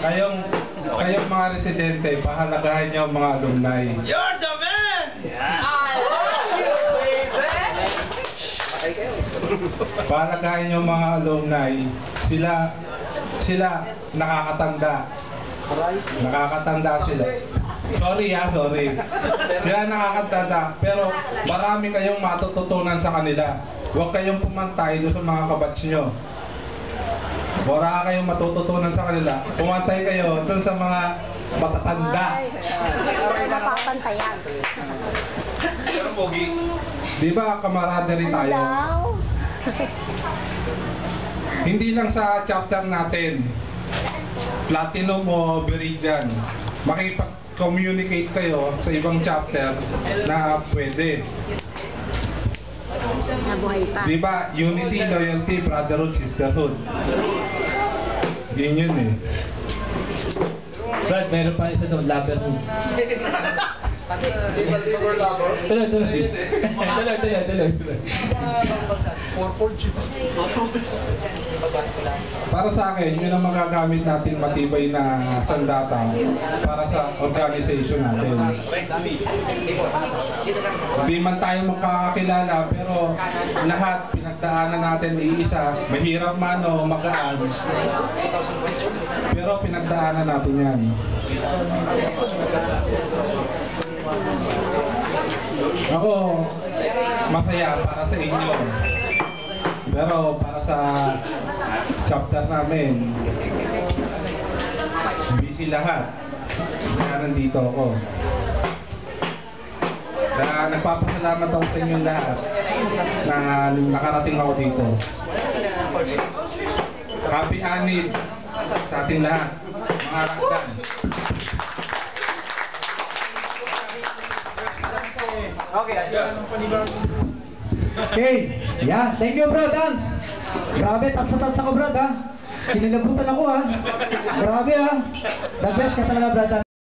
Kayong mga residente, pahalagahan niyo ang mga alumni. You're the man! I love you, baby! Pahalagahan niyo ang mga alumni. Sila nakakatanda. Nakakatanda sila. Sorry. Sila nakakatanda. Pero marami kayong matututunan sa kanila. Huwag kayong pumantay doon sa mga kabats nyo. Wala kayong matututunan sa kanila. Pumantay kayo doon sa mga matatanda. Ay, napapantayan. Pero pogi. Di ba camaraderie tayo? Hello? Hindi lang sa chapter natin, Platinum o Viridian, makipag-communicate kayo sa ibang chapter na pwede. Nabuhay pa. Di ba? Unity, loyalty, brotherhood, sisterhood. Yun eh. Brad, mayroon pa isa doon, lover mo. Tuloy. Para sa akin, yun ang magagamit natin matibay na sandata para sa organization natin. Hindi man tayo magkakakilala, pero lahat pinagdaanan natin iisa, mahirap man o magaan, pero pinagdaanan natin yan. Ako, masaya para sa inyo. Pero para sa chapter namin, busy lahat. Kaya nandito ako. Kaya nagpapasalamat ako sa inyo lahat na nakarating ako dito. Happy Anid sa ating lahat, mga rakdan. Okay, yeah, thank you bro, Dan. Grabe, tatsa-tatsa ko bro, ha. Kinilabutan ako, ha. Grabe, ha. The best ka talaga, bro, Dan.